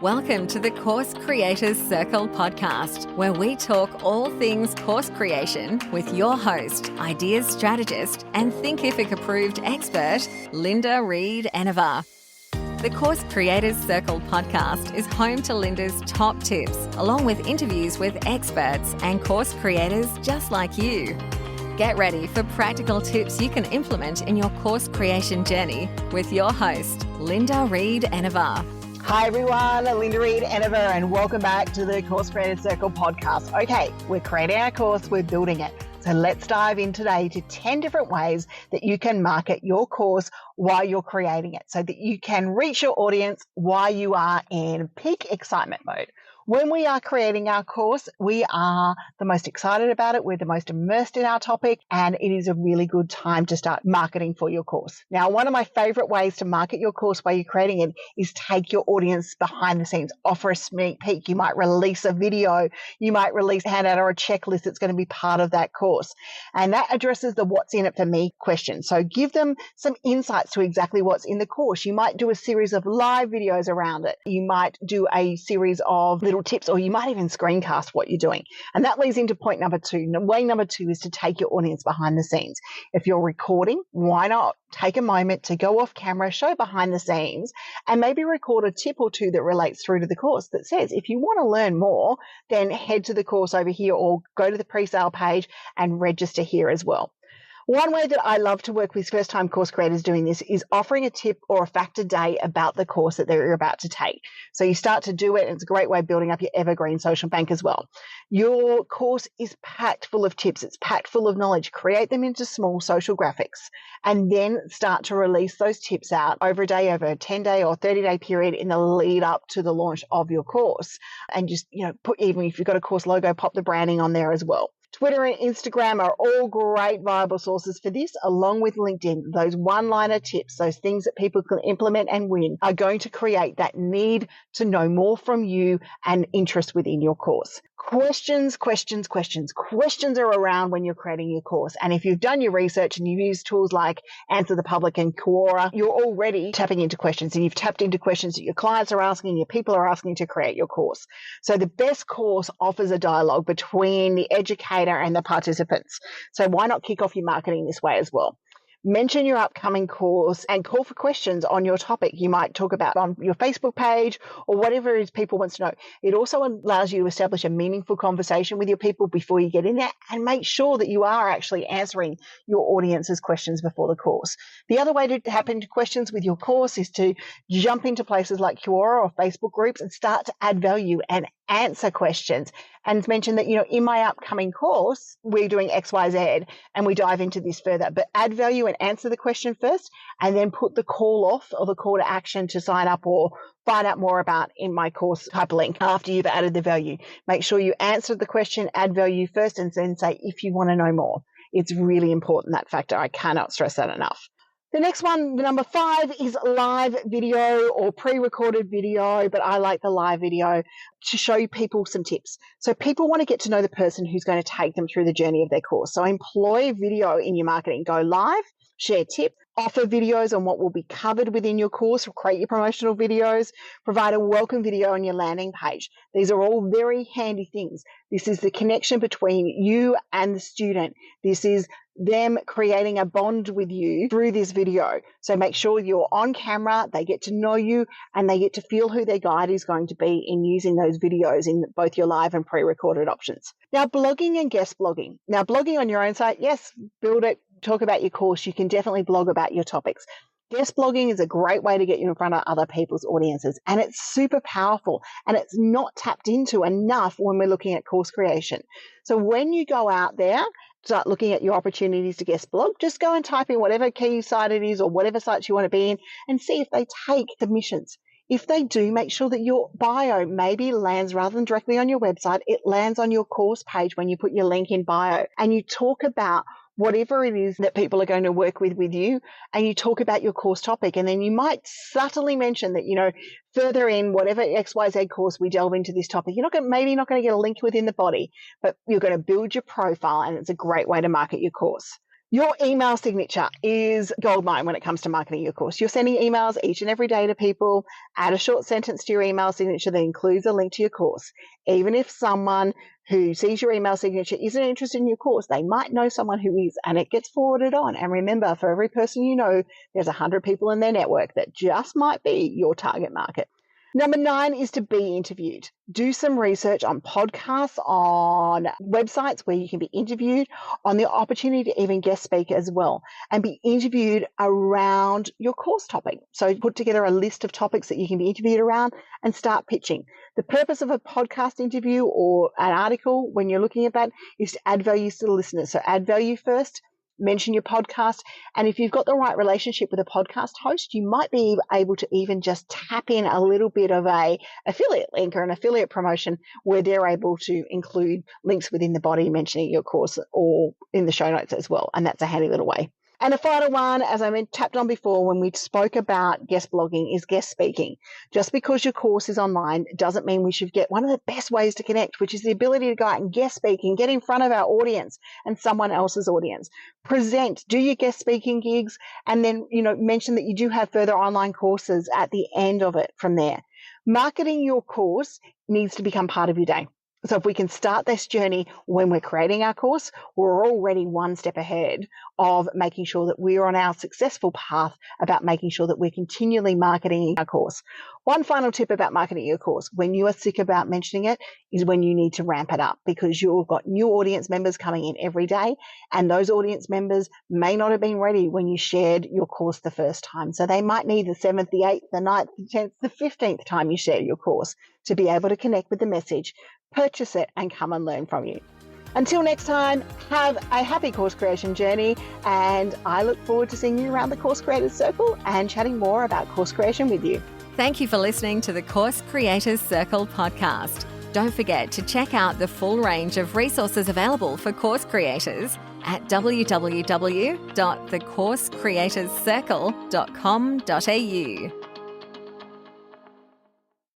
Welcome to the Course Creators Circle podcast, where we talk all things course creation with your host, ideas strategist, and Thinkific approved expert, Linda Reed-Enever. The Course Creators Circle podcast is home to Linda's top tips, along with interviews with experts and course creators just like you. Get ready for practical tips you can implement in your course creation journey with your host, Linda Reed-Enever. Hi everyone, Linda Reed-Enever, and welcome back to the Course Creators Circle podcast. Okay, we're creating our course, we're building it. So let's dive in today to 10 different ways that you can market your course while you're creating it so that you can reach your audience while you are in peak excitement mode. When we are creating our course, we are the most excited about it. We're the most immersed in our topic, and it is a really good time to start marketing for your course. Now, one of my favorite ways to market your course while you're creating it is take your audience behind the scenes, offer a sneak peek. You might release a video, you might release a handout or a checklist that's going to be part of that course. And that addresses the what's in it for me question. So give them some insights to exactly what's in the course. You might do a series of live videos around it. You might do a series of little tips, or you might even screencast what you're doing. And that leads into point number two. Way number two is to take your audience behind the scenes. If you're recording, why not take a moment to go off camera, show behind the scenes, and maybe record a tip or two that relates through to the course that says, if you want to learn more, then head to the course over here or go to the pre-sale page and register here as well. One way that I love to work with first-time course creators doing this is offering a tip or a fact a day about the course that they're about to take. So you start to do it, and it's a great way of building up your evergreen social bank as well. Your course is packed full of tips. It's packed full of knowledge. Create them into small social graphics and then start to release those tips out over a day, over a 10-day or 30-day period in the lead up to the launch of your course. And just, put, even if you've got a course logo, pop the branding on there as well. Twitter and Instagram are all great viable sources for this, along with LinkedIn. Those one-liner tips, those things that people can implement and win, are going to create that need to know more from you and interest within your course. Questions are around when you're creating your course. And if you've done your research and you've used tools like Answer the Public and Quora, you're already tapping into questions, and you've tapped into questions that your clients are asking, your people are asking to create your course. So the best course offers a dialogue between the educator and the participants. So why not kick off your marketing this way as well? Mention your upcoming course and call for questions on your topic. You might talk about on your Facebook page or whatever it is people want to know. It also allows you to establish a meaningful conversation with your people before you get in there, and make sure that you are actually answering your audience's questions before the course. The other way to tap into questions with your course is to jump into places like Quora or Facebook groups and start to add value and answer questions, and mention that, in my upcoming course, we're doing X, Y, Z, and we dive into this further. But add value and answer the question first, and then put the call off or the call to action to sign up or find out more about in my course hyperlink after you've added the value. Make sure you answer the question, add value first, and then say, if you want to know more. It's really important, that factor. I cannot stress that enough. The next one, number 5, is live video or pre-recorded video, but I like the live video to show people some tips. So people want to get to know the person who's going to take them through the journey of their course. So employ video in your marketing. Go live, share tips, offer videos on what will be covered within your course, create your promotional videos, provide a welcome video on your landing page. These are all very handy things. This is the connection between you and the student. This is them creating a bond with you through this video. So make sure you're on camera, they get to know you, and they get to feel who their guide is going to be in using those videos in both your live and pre-recorded options. Now, blogging and guest blogging. Now, blogging on your own site, yes, build it, talk about your course. You can definitely blog about your topics. Guest blogging is a great way to get you in front of other people's audiences, and it's super powerful, and it's not tapped into enough when we're looking at course creation. So when you go out there, start looking at your opportunities to guest blog, just go and type in whatever key site it is or whatever sites you want to be in and see if they take submissions. If they do, make sure that your bio maybe lands, rather than directly on your website, it lands on your course page when you put your link in bio, and you talk about whatever it is that people are going to work with you, and you talk about your course topic. And then you might subtly mention that, further in whatever XYZ course we delve into this topic, you're maybe not going to get a link within the body, but you're going to build your profile, and it's a great way to market your course. Your email signature is goldmine when it comes to marketing your course. You're sending emails each and every day to people. Add a short sentence to your email signature that includes a link to your course. Even if someone who sees your email signature isn't interested in your course, they might know someone who is, and it gets forwarded on. And remember, for every person you know, there's 100 people in their network that just might be your target market. Number 9 is to be interviewed. Do some research on podcasts, on websites where you can be interviewed, on the opportunity to even guest speak as well, and be interviewed around your course topic. So put together a list of topics that you can be interviewed around and start pitching. The purpose of a podcast interview or an article when you're looking at that is to add value to the listeners. So add value first. Mention your podcast, and if you've got the right relationship with a podcast host, you might be able to even just tap in a little bit of a affiliate link or an affiliate promotion where they're able to include links within the body mentioning your course or in the show notes as well, and that's a handy little way. And a final one, as I tapped on before when we spoke about guest blogging, is guest speaking. Just because your course is online doesn't mean we should get one of the best ways to connect, which is the ability to go out and guest speak and get in front of our audience and someone else's audience. Present, do your guest speaking gigs, and then, mention that you do have further online courses at the end of it from there. Marketing your course needs to become part of your day. So if we can start this journey when we're creating our course, we're already one step ahead of making sure that we're on our successful path about making sure that we're continually marketing our course. One final tip about marketing your course, when you are sick about mentioning it, is when you need to ramp it up, because you've got new audience members coming in every day, and those audience members may not have been ready when you shared your course the first time. So they might need the 7th, the 8th, the 9th, the 10th, the 15th time you share your course to be able to connect with the message, purchase it, and come and learn from you. Until next time, have a happy course creation journey, and I look forward to seeing you around the Course Creators Circle and chatting more about course creation with you. Thank you for listening to the Course Creators Circle podcast. Don't forget to check out the full range of resources available for course creators at www.thecoursecreatorscircle.com.au.